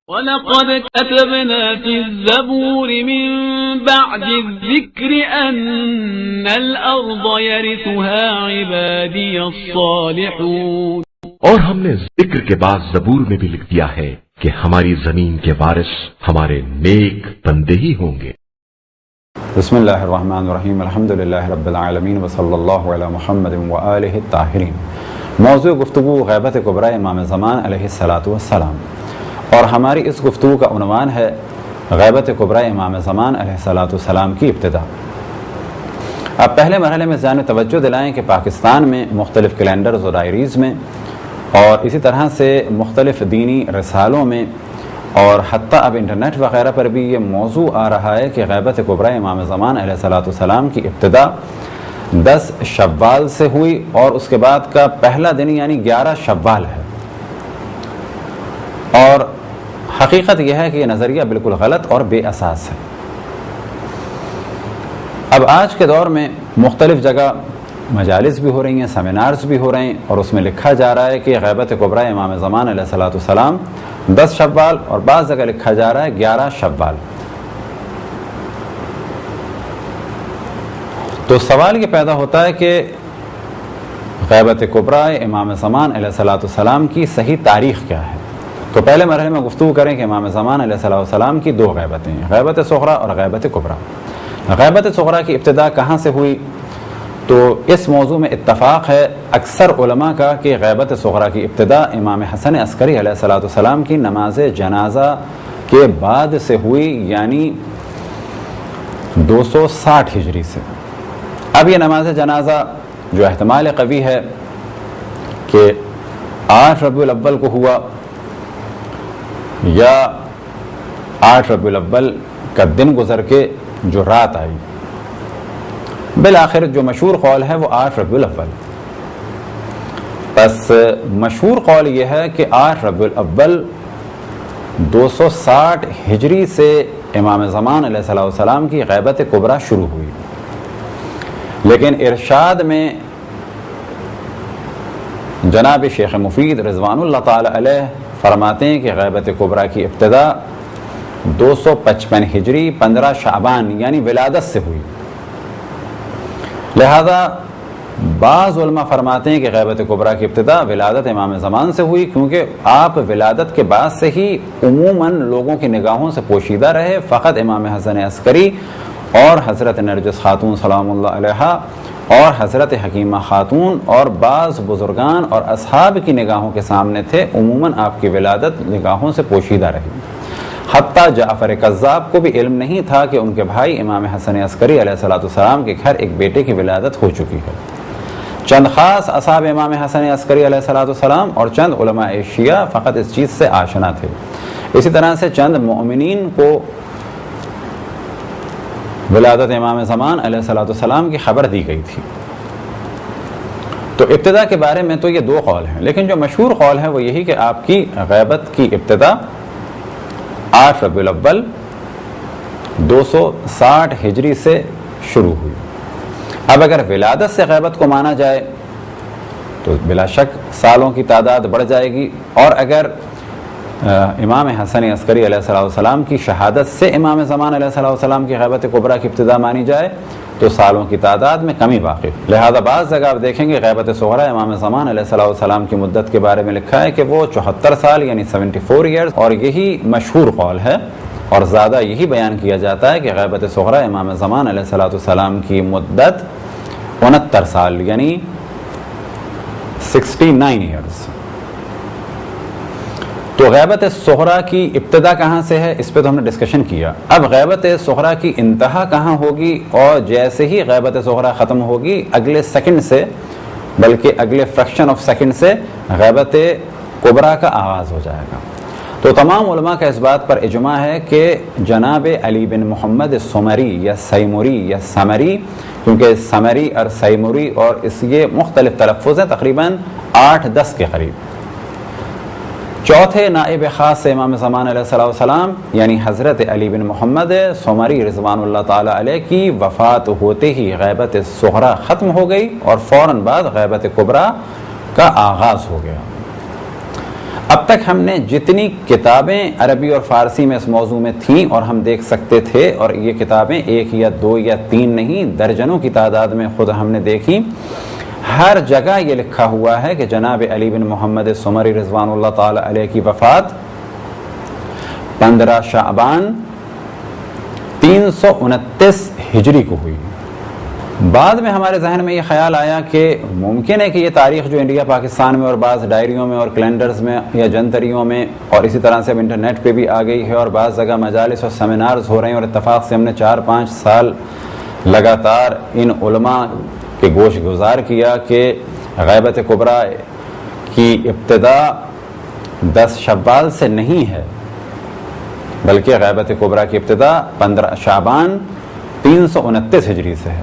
وَلَقَدْ كَتَبْنَا فِي الزَّبُورِ مِن بَعْدِ الذِّكْرِ أَنَّ الْأَرْضَ يَرِثُهَا عِبَادِيَ الصَّالِحُونَ، اور ہم نے ذکر کے بعد زبور میں بھی لکھ دیا ہے کہ ہماری زمین کے وارث ہمارے نیک بندے ہی ہوں گے۔ بسم اللہ الرحمن الرحیم، الحمدللہ رب العالمین، وصلی اللہ علی محمد وآلہ الطاہرین۔ موضوع گفتگو غیبت کبریٰ امام زمان علیہ السلام، اور ہماری اس گفتگو کا عنوان ہے غیبت کبریٰ امام زمان علیہ السلام کی ابتدا۔ اب پہلے مرحلے میں ذہن توجہ دلائیں کہ پاکستان میں مختلف کیلنڈرز اور ڈائریز میں اور اسی طرح سے مختلف دینی رسالوں میں اور حتیٰ اب انٹرنیٹ وغیرہ پر بھی یہ موضوع آ رہا ہے کہ غیبت کبریٰ امام زمان علیہ السلام کی ابتدا 10 شوال سے ہوئی اور اس کے بعد کا پہلا دن یعنی 11 شوال ہے، اور حقیقت یہ ہے کہ یہ نظریہ بالکل غلط اور بے اساس ہے۔ اب آج کے دور میں مختلف جگہ مجالس بھی ہو رہی ہیں، سیمینارز بھی ہو رہے ہیں، اور اس میں لکھا جا رہا ہے کہ غیبت کبریٰ امام زمان علیہ السلام 10 شوال، اور بعض جگہ لکھا جا رہا ہے 11 شوال۔ تو سوال یہ پیدا ہوتا ہے کہ غیبت کبریٰ امام زمان علیہ السلام کی صحیح تاریخ کیا ہے؟ تو پہلے مرحلے میں گفتگو کریں کہ امام زمان علیہ السلام کی 2 غیبتیں ہیں، غیبت صغریٰ اور غیبت کبریٰ۔ غیبت صغریٰ کی ابتدا کہاں سے ہوئی؟ تو اس موضوع میں اتفاق ہے اکثر علماء کا کہ غیبت صغریٰ کی ابتدا امام حسن عسکری علیہ السلام کی نماز جنازہ کے بعد سے ہوئی، یعنی 260 ہجری سے۔ اب یہ نماز جنازہ جو احتمال قوی ہے کہ 8 ربیع الاول کو ہوا یا 8 ربیع الاول کا دن گزر کے جو رات آئی، بالآخر جو مشہور قول ہے وہ 8 ربیع الاول۔ بس مشہور قول یہ ہے کہ 8 ربیع الاول 260 ہجری سے امام زمان علیہ السلام کی غیبت کبریٰ شروع ہوئی، لیکن ارشاد میں جناب شیخ مفید رضوان اللہ تعالی علیہ فرماتے ہیں کہ غیبت کبریٰ کی ابتدا 255 ہجری 15 شعبان یعنی ولادت سے ہوئی۔ لہذا بعض علماء فرماتے ہیں کہ غیبت کبریٰ کی ابتدا ولادت امام زمان سے ہوئی، کیونکہ آپ ولادت کے بعد سے ہی عموماً لوگوں کی نگاہوں سے پوشیدہ رہے، فقط امام حسن عسکری اور حضرت نرجس خاتون سلام اللہ علیہا اور حضرت حکیمہ خاتون اور بعض بزرگان اور اصحاب کی نگاہوں کے سامنے تھے، عموماً آپ کی ولادت نگاہوں سے پوشیدہ رہی۔ حتیٰ جعفر کذاب کو بھی علم نہیں تھا کہ ان کے بھائی امام حسن عسکری علیہ السلام کے گھر ایک بیٹے کی ولادت ہو چکی ہے۔ چند خاص اصحاب امام حسن عسکری علیہ السلام اور چند علماء شیعہ فقط اس چیز سے آشنا تھے۔ اسی طرح سے چند مؤمنین کو ولادت امام زمان علیہ السلام کی خبر دی گئی تھی۔ تو ابتدا کے بارے میں تو یہ 2 قول ہیں، لیکن جو مشہور قول ہے وہ یہی کہ آپ کی غیبت کی ابتدا 8 ربیع الاول 260 ہجری سے شروع ہوئی۔ اب اگر ولادت سے غیبت کو مانا جائے تو بلا شک سالوں کی تعداد بڑھ جائے گی، اور اگر امام حسن عسکری علیہ السلام کی شہادت سے امام زمان علیہ السلام کی غیبت کبریٰ کی ابتدا مانی جائے تو سالوں کی تعداد میں کمی واقع۔ لہذا بعض جگہ آپ دیکھیں گے غیبت صغریٰ امام زمان علیہ السلام کی مدت کے بارے میں لکھا ہے کہ وہ 74 سال یعنی 74 ایئرز، اور یہی مشہور قول ہے اور زیادہ یہی بیان کیا جاتا ہے کہ غیبت صغریٰ امام زمان علیہ السلام کی مدت 69 سال یعنی 69 ایئرز۔ تو غیبت صغریٰ کی ابتدا کہاں سے ہے اس پہ تو ہم نے ڈسکشن کیا۔ اب غیبت صغریٰ کی انتہا کہاں ہوگی، اور جیسے ہی غیبت صغریٰ ختم ہوگی اگلے سیکنڈ سے، بلکہ اگلے فریکشن آف سیکنڈ سے غیبت کبریٰ کا آغاز ہو جائے گا۔ تو تمام علماء کا اس بات پر اجماع ہے کہ جناب علی بن محمد سمری یا سیمری یا سمری، کیونکہ سمری اور سیمری اور اس یہ مختلف تلفظ ہیں، تقریباً 8-10 کے قریب، چوتھے نائب خاص سے امام زمان علیہ السلام یعنی حضرت علی بن محمد سمری رضوان اللہ تعالی علیہ کی وفات ہوتے ہی غیبت صغریٰ ختم ہو گئی اور فوراً بعد غیبت کبریٰ کا آغاز ہو گیا۔ اب تک ہم نے جتنی کتابیں عربی اور فارسی میں اس موضوع میں تھیں اور ہم دیکھ سکتے تھے، اور یہ کتابیں 1 یا 2 یا 3 نہیں، درجنوں کی تعداد میں خود ہم نے دیکھی، ہر جگہ یہ لکھا ہوا ہے کہ جناب علی بن محمد سمری رضوان اللہ تعالی علیہ کی وفات 15 شعبان 329 ہجری کو ہوئی۔ بعد میں ہمارے ذہن میں یہ خیال آیا کہ ممکن ہے کہ یہ تاریخ جو انڈیا پاکستان میں اور بعض ڈائریوں میں اور کیلنڈرز میں یا جنتریوں میں اور اسی طرح سے اب انٹرنیٹ پہ بھی آ گئی ہے، اور بعض جگہ مجالس اور سیمینارز ہو رہے ہیں، اور اتفاق سے ہم نے 4-5 سال لگاتار ان علماء کے گوش گزار کیا کہ غیبت کبریٰ کی ابتدا 10 شوال سے نہیں ہے، بلکہ غیبت کبریٰ کی ابتدا 15 شعبان 329 ہجری سے ہے۔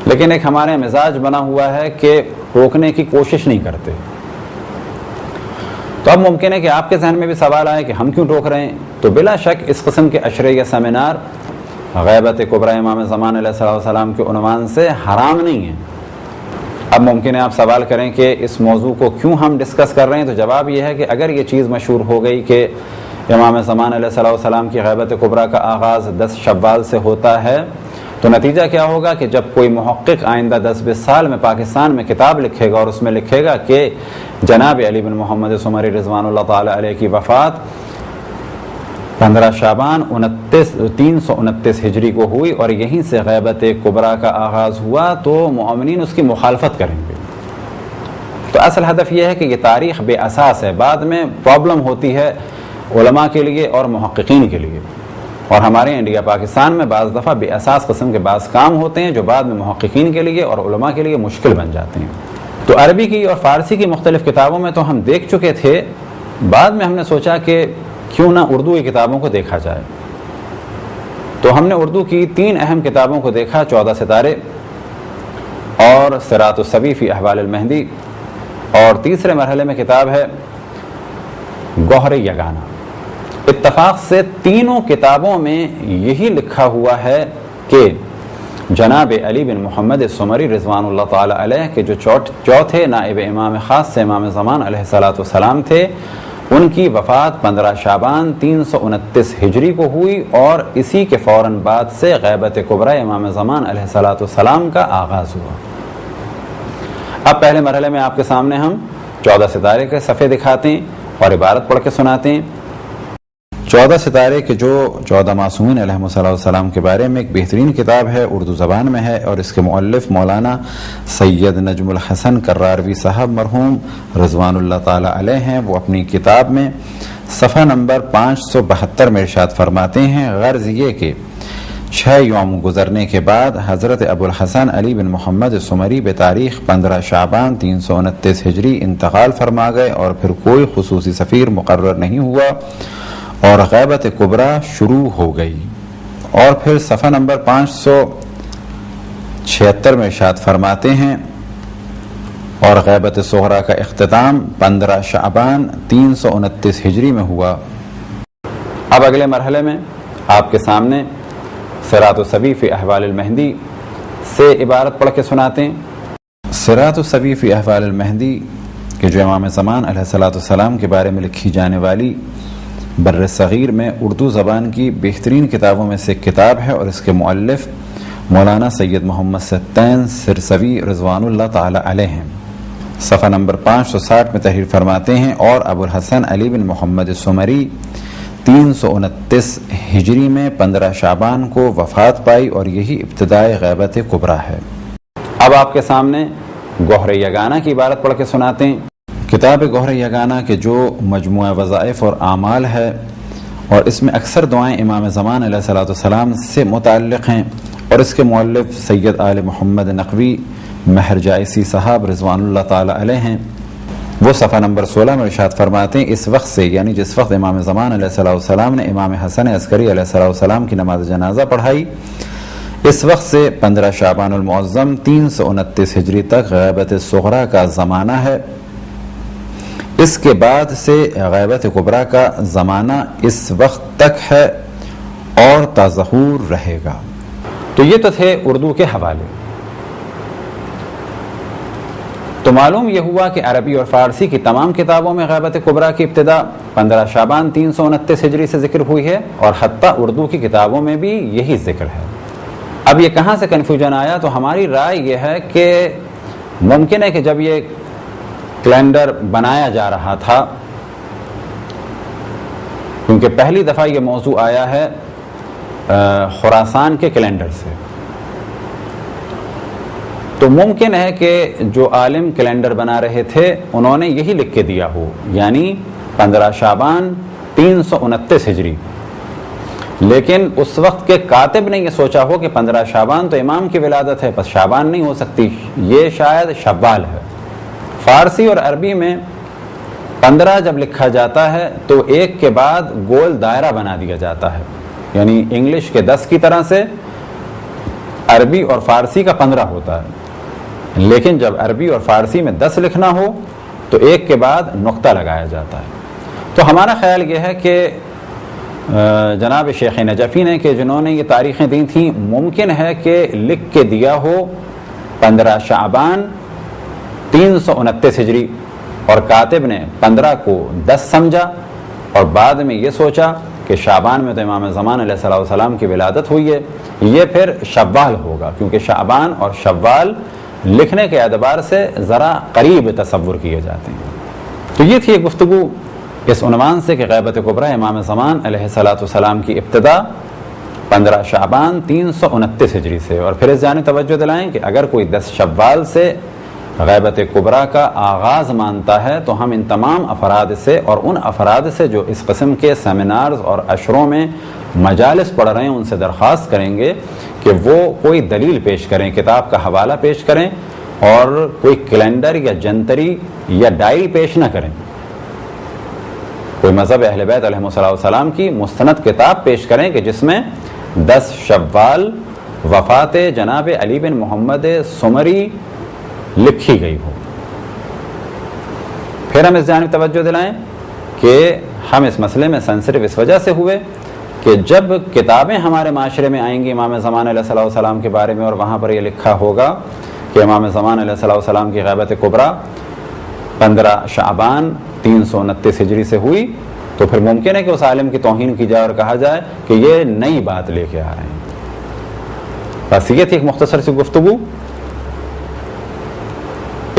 لیکن ایک ہمارے مزاج بنا ہوا ہے کہ روکنے کی کوشش نہیں کرتے۔ تو اب ممکن ہے کہ آپ کے ذہن میں بھی سوال آئے کہ ہم کیوں روک رہے ہیں؟ تو بلا شک اس قسم کے عشرے یا سیمینار غیبت کبریٰ امام زمان علیہ السلام کے عنوان سے حرام نہیں ہیں۔ اب ممکن ہے آپ سوال کریں کہ اس موضوع کو کیوں ہم ڈسکس کر رہے ہیں، تو جواب یہ ہے کہ اگر یہ چیز مشہور ہو گئی کہ امام زمان علیہ السلام کی غیبت کبریٰ کا آغاز 10 شوال سے ہوتا ہے، تو نتیجہ کیا ہوگا کہ جب کوئی محقق آئندہ 10-20 سال میں پاکستان میں کتاب لکھے گا اور اس میں لکھے گا کہ جناب علی بن محمد سمری رضوان اللہ تعالی علیہ کی وفات 15 شعبان 329 ہجری کو ہوئی اور یہیں سے غیبت کبریٰ کا آغاز ہوا، تو مومنین اس کی مخالفت کریں گے۔ تو اصل ہدف یہ ہے کہ یہ تاریخ بے اساس ہے، بعد میں پرابلم ہوتی ہے علماء کے لیے اور محققین کے لیے، اور ہمارے انڈیا پاکستان میں بعض دفعہ بے اساس قسم کے بعض کام ہوتے ہیں جو بعد میں محققین کے لیے اور علماء کے لیے مشکل بن جاتے ہیں۔ تو عربی کی اور فارسی کی مختلف کتابوں میں تو ہم دیکھ چکے تھے، بعد میں ہم نے سوچا کہ کیوں نہ اردو کی کتابوں کو دیکھا جائے، تو ہم نے اردو کی 3 اہم کتابوں کو دیکھا، 14 ستارے اور صراط الصبی فی احوال المہدی، اور تیسرے مرحلے میں کتاب ہے گوہر یگانہ۔ اتفاق سے تینوں کتابوں میں یہی لکھا ہوا ہے کہ جناب علی بن محمد سمری رضوان اللہ تعالی علیہ کے جو چوتھے نائب امام خاص سے امام زمان علیہ السلام تھے، ان کی وفات 15 شعبان 329 ہجری کو ہوئی، اور اسی کے فوراً بعد سے غیبت کبریٰ امام زمان علیہ السلام کا آغاز ہوا۔ اب پہلے مرحلے میں آپ کے سامنے ہم 14 ستارے کے صفحے دکھاتے ہیں اور عبارت پڑھ کے سناتے ہیں۔ 14 ستارے کے جو 14 معصومین علیہ السلام کے بارے میں ایک بہترین کتاب ہے، اردو زبان میں ہے، اور اس کے مؤلف مولانا سید نجم الحسن کراروی صاحب مرحوم رضوان اللہ تعالی علیہ ہیں۔ وہ اپنی کتاب میں صفحہ نمبر 572 میں ارشاد فرماتے ہیں، غرض یہ کہ 6 یوم گزرنے کے بعد حضرت ابو الحسن علی بن محمد سمری بتاریخ 15 شعبان 329 ہجری انتقال فرما گئے، اور پھر کوئی خصوصی سفیر مقرر نہیں ہوا اور غیبت کبریٰ شروع ہو گئی۔ اور پھر صفحہ نمبر 576 میں ارشاد فرماتے ہیں، اور غیبت صغریٰ کا اختتام 15 شعبان 329 ہجری میں ہوا۔ اب اگلے مرحلے میں آپ کے سامنے صراط الصبی فی احوال المہدی سے عبارت پڑھ کے سناتے ہیں۔ صراط الصبی فی احوال المہدی کہ جو امام زمان علیہ السلام کے بارے میں لکھی جانے والی بر صغیر میں اردو زبان کی بہترین کتابوں میں سے ایک کتاب ہے، اور اس کے مؤلف مولانا سید محمد ستین سرسوی رضوان اللہ تعالی علیہ ہیں۔ صفحہ نمبر 560 میں تحریر فرماتے ہیں، اور ابو الحسن علی بن محمد سمری 329 ہجری میں 15 شعبان کو وفات پائی، اور یہی ابتدائے غیبت کبریٰ ہے۔ اب آپ کے سامنے گوہر یگانہ کی عبارت پڑھ کے سناتے ہیں۔ کتاب گوہر یگانہ کے جو مجموعہ وظائف اور اعمال ہے، اور اس میں اکثر دعائیں امام زمان علیہ السلام سے متعلق ہیں، اور اس کے مؤلف سید آل محمد نقوی مہر جائسی صاحب رضوان اللہ تعالی علیہ ہیں۔ وہ صفحہ نمبر 16 میں ارشاد فرماتے ہیں، اس وقت سے یعنی جس وقت امام زمان علیہ السلام نے امام حسن عسکری علیہ السلام کی نماز جنازہ پڑھائی، اس وقت سے 15 شعبان المعظم 329 ہجری تک غیبت صغریٰ کا زمانہ ہے۔ اس کے بعد سے غیبت کبریٰ کا زمانہ اس وقت تک ہے اور تا ظہور رہے گا۔ تو یہ تو تھے اردو کے حوالے۔ تو معلوم یہ ہوا کہ عربی اور فارسی کی تمام کتابوں میں غیبت کبریٰ کی ابتدا 15 شعبان 329 ہجری سے ذکر ہوئی ہے، اور حتیٰ اردو کی کتابوں میں بھی یہی ذکر ہے۔ اب یہ کہاں سے کنفیوژن آیا؟ تو ہماری رائے یہ ہے کہ ممکن ہے کہ جب یہ کیلنڈر بنایا جا رہا تھا، کیونکہ پہلی دفعہ یہ موضوع آیا ہے خراسان کے کیلنڈر سے، تو ممکن ہے کہ جو عالم کیلنڈر بنا رہے تھے انہوں نے یہی لکھ کے دیا ہو، یعنی 15 شعبان 329 ہجری، لیکن اس وقت کے کاتب نے یہ سوچا ہو کہ 15 شعبان تو امام کی ولادت ہے، پس شعبان نہیں ہو سکتی، یہ شاید شوال ہے۔ فارسی اور عربی میں 15 جب لکھا جاتا ہے تو ایک کے بعد گول دائرہ بنا دیا جاتا ہے، یعنی انگلش کے 10 کی طرح سے عربی اور فارسی کا 15 ہوتا ہے، لیکن جب عربی اور فارسی میں 10 لکھنا ہو تو ایک کے بعد نقطہ لگایا جاتا ہے۔ تو ہمارا خیال یہ ہے کہ جناب شیخ نجفی نے کہ جنہوں نے یہ تاریخیں دی تھیں، ممکن ہے کہ لکھ کے دیا ہو 15 شعبان 329 ہجری، اور کاتب نے 15 کو 10 سمجھا اور بعد میں یہ سوچا کہ شعبان میں تو امام زمان علیہ السلام کی ولادت ہوئی ہے، یہ پھر شوال ہوگا، کیونکہ شعبان اور شوال لکھنے کے اعتبار سے ذرا قریب تصور کیے جاتے ہیں۔ تو یہ تھی ایک گفتگو اس عنوان سے کہ غیبت کبریٰ امام زمان علیہ السلام کی ابتدا 15 شعبان 329 ہجری سے، اور پھر اس جانب توجہ دلائیں کہ اگر کوئی 10 شوال سے غیبت کبریٰ کا آغاز مانتا ہے تو ہم ان تمام افراد سے اور ان افراد سے جو اس قسم کے سیمینارز اور عشروں میں مجالس پڑھ رہے ہیں ان سے درخواست کریں گے کہ وہ کوئی دلیل پیش کریں، کتاب کا حوالہ پیش کریں، اور کوئی کیلنڈر یا جنتری یا ڈائری پیش نہ کریں، کوئی مذہب اہل بیت علیہ السلام کی مستند کتاب پیش کریں کہ جس میں 10 شوال وفات جناب علی بن محمد سمری لکھی گئی ہو۔ پھر ہم اس جانب توجہ دلائیں کہ ہم اس مسئلے میں صرف اس وجہ سے ہوئے کہ جب کتابیں ہمارے معاشرے میں آئیں گی امام زمان علیہ السلام کے بارے میں، اور وہاں پر یہ لکھا ہوگا کہ امام زمان علیہ السلام کی غیبت کبریٰ 15 شعبان 329 ہجری سے ہوئی، تو پھر ممکن ہے کہ اس عالم کی توہین کی جائے اور کہا جائے کہ یہ نئی بات لے کے آ رہے ہیں۔ بس یہ تھی ایک مختصر سی گفتگو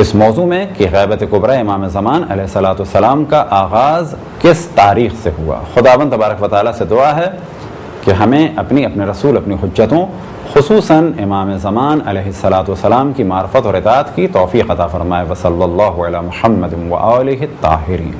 اس موضوع میں کہ غیبت کبریٰ امام زمان علیہ السلام کا آغاز کس تاریخ سے ہوا۔ خداوند تبارک و تعالیٰ سے دعا ہے کہ ہمیں اپنے رسول اپنی حجتوں خصوصاً امام زمان علیہ السلام کی معرفت اور اطاعت کی توفیق عطا فرمائے۔ وصلی اللہ علی محمد وآلہ الطاہرین۔